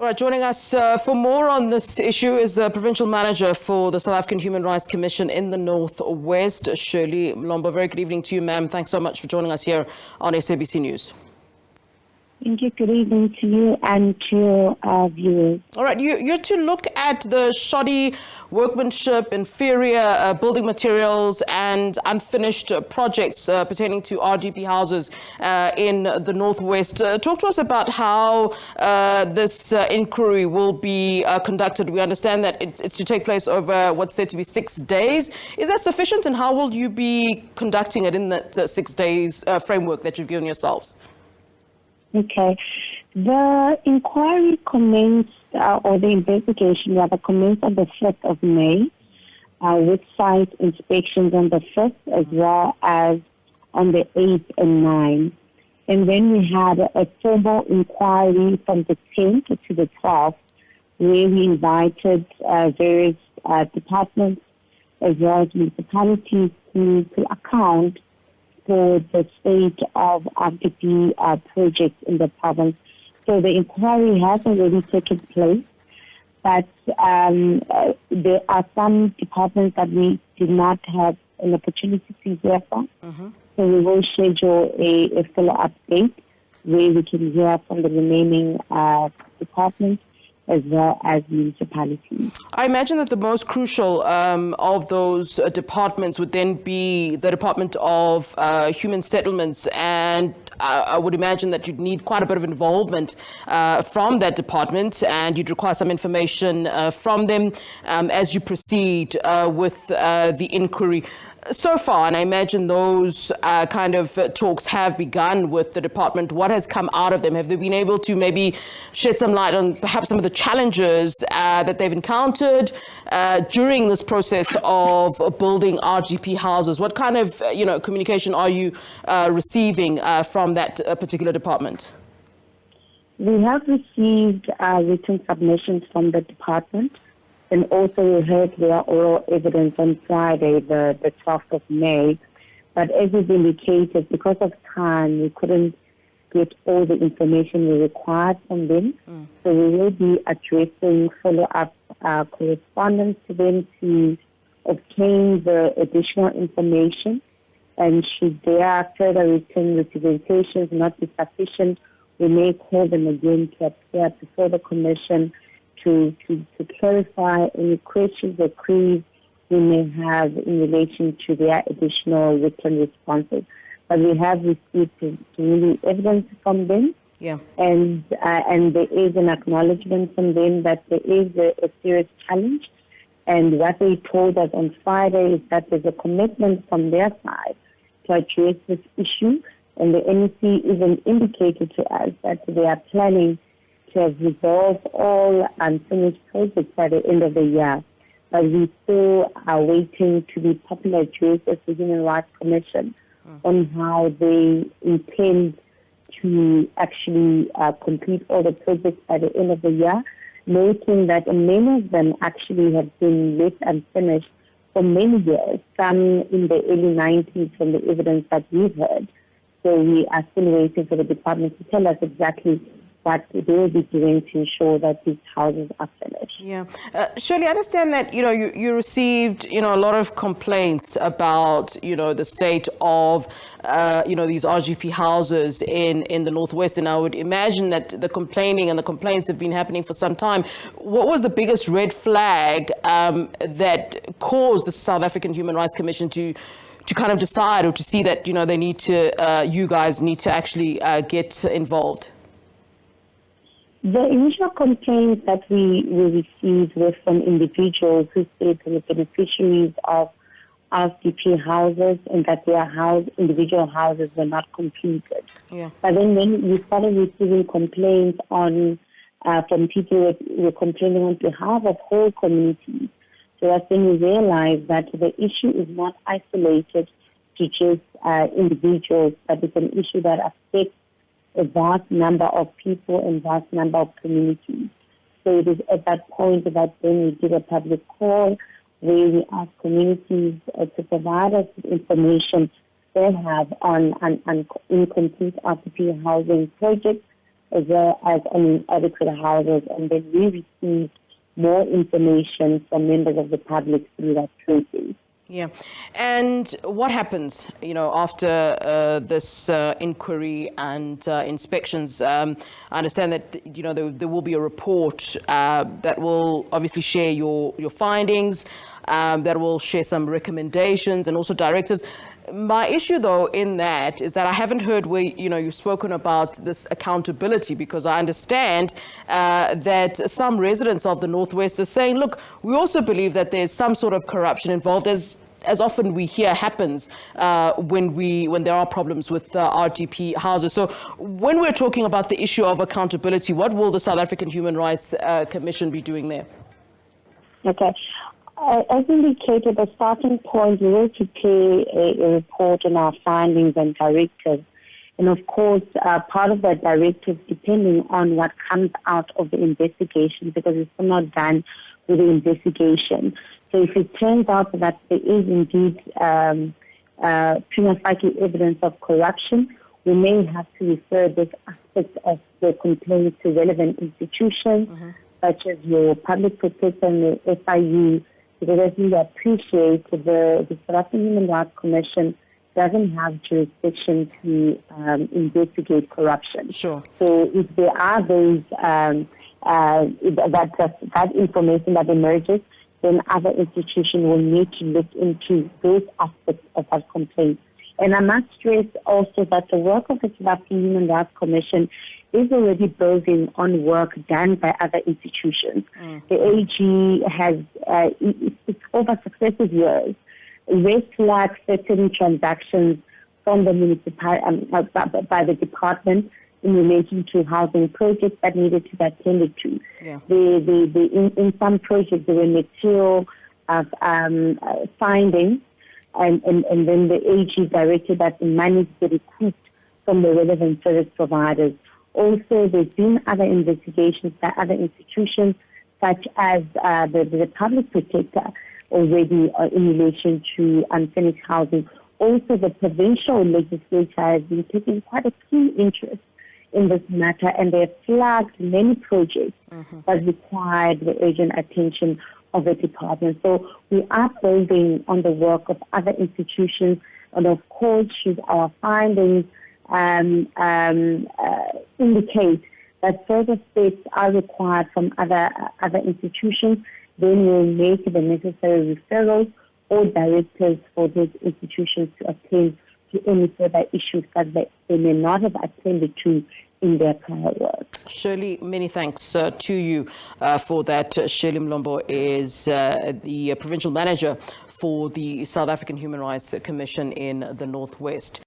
All right, joining us for more on this issue is the Provincial Manager for the South African Human Rights Commission in the North West, Shirley Mlombo. Very good evening to you, ma'am. Thanks so much for joining us here on SABC News. Thank you. Good evening to you and to our viewers. All right, you're to look at the shoddy workmanship, inferior building materials and unfinished projects pertaining to RDP houses in the Northwest. Talk to us about how this inquiry will be conducted. We understand that it's to take place over what's said to be 6 days. Is that sufficient, and how will you be conducting it in that 6 days framework that you've given yourselves? Okay. The inquiry commenced, or the investigation rather, commenced on the 5th of May, with site inspections on the 5th as well as on the 8th and 9th. And then we had a formal inquiry from the 10th to the 12th, where we invited various departments as well as municipalities to account for the state of RDP projects in the province. So the inquiry has already taken place, but there are some departments that we did not have an opportunity to hear from. So we will schedule a follow-up date where we can hear from the remaining departments as well as municipalities. I imagine that the most crucial of those departments would then be the Department of Human Settlements, and I would imagine that you'd need quite a bit of involvement from that department, and you'd require some information from them as you proceed with the inquiry. So far, and I imagine those kind of talks have begun with the department, what has come out of them? Have they been able to maybe shed some light on perhaps some of the challenges that they've encountered during this process of building RDP houses? What kind of communication are you receiving from that particular department? We have received written submissions from the department. And also we heard their oral evidence on Friday, the 12th of May. But as we've indicated, because of time, we couldn't get all the information we required from them. So we will be addressing follow-up correspondence to them to obtain the additional information. And should their further written representations not be sufficient, we may call them again to appear before the Commission to clarify any questions or queries we may have in relation to their additional written responses. But we have received really evidence from them, and there is an acknowledgement from them that there is a serious challenge. And what they told us on Friday is that there's a commitment from their side to address this issue, and the NEC even indicated to us that they are planning to have resolved all unfinished projects by the end of the year. But we still are waiting to be properly addressed as the Human Rights Commission on how they intend to actually complete all the projects by the end of the year, noting that many of them actually have been left unfinished for many years, some in the early 90s from the evidence that we've heard. So we are still waiting for the department to tell us exactly what they will be doing to ensure that these houses are finished. Yeah. Shirley, I understand that, you received, a lot of complaints about, the state of, these RDP houses in the Northwest. And I would imagine that the complaining and the complaints have been happening for some time. What was the biggest red flag that caused the South African Human Rights Commission to kind of decide or to see that, they need to, you guys need to actually get involved? The initial complaints that we received were from individuals who said they were beneficiaries of RDP houses and that their individual houses were not completed. But then when we started receiving complaints from people who were complaining on behalf of whole communities, so that's when we realized that the issue is not isolated to just individuals, but it's an issue that affects a vast number of people and vast number of communities. So it is at that point that then we did a public call where we asked communities to provide us with information they have on incomplete RDP housing projects as well as inadequate houses, and then we received more information from members of the public through that process. Yeah. And what happens, after this inquiry and inspections? I understand that, there will be a report that will obviously share your findings, that will share some recommendations and also directives. My issue, though, in that is that I haven't heard where, you've spoken about this accountability, because I understand that some residents of the Northwest are saying, look, we also believe that there's some sort of corruption involved, as often we hear happens when there are problems with RDP houses. So when we're talking about the issue of accountability, what will the South African Human Rights Commission be doing there? Okay. As indicated, the starting point, we will prepare a report on our findings and directives. And of course, part of that directive, depending on what comes out of the investigation, because it's still not done with the investigation. So if it turns out that there is indeed prima facie evidence of corruption, we may have to refer this aspect of the complaint to relevant institutions, such as your public protector and the SIU, because as we appreciate, the South African Human Rights Commission doesn't have jurisdiction to investigate corruption. Sure. So if there are those that information that emerges, then other institutions will need to look into those aspects of that complaint. And I must stress also that the work of the South African Human Rights Commission is already building on work done by other institutions. The AG has, it's over successive years, red flagged certain transactions from the by the department in relation to housing projects that needed to be attended to. Yeah. In some projects, there were material findings, and then the AG directed that the money be recouped from the relevant service providers. Also, there's been other investigations by other institutions, such as the public protector already in relation to unfinished housing. Also, the provincial legislature has been taking quite a keen interest in this matter, and they have flagged many projects that required the urgent attention of the department. So we are building on the work of other institutions, and of course, should our findings indicate that further steps are required from other institutions, then we'll make the necessary referrals or directives for those institutions to attend to any further issues that they may not have attended to in their prior work. Shirley, many thanks to you for that. Shirley Mlombo is the Provincial Manager for the South African Human Rights Commission in the Northwest.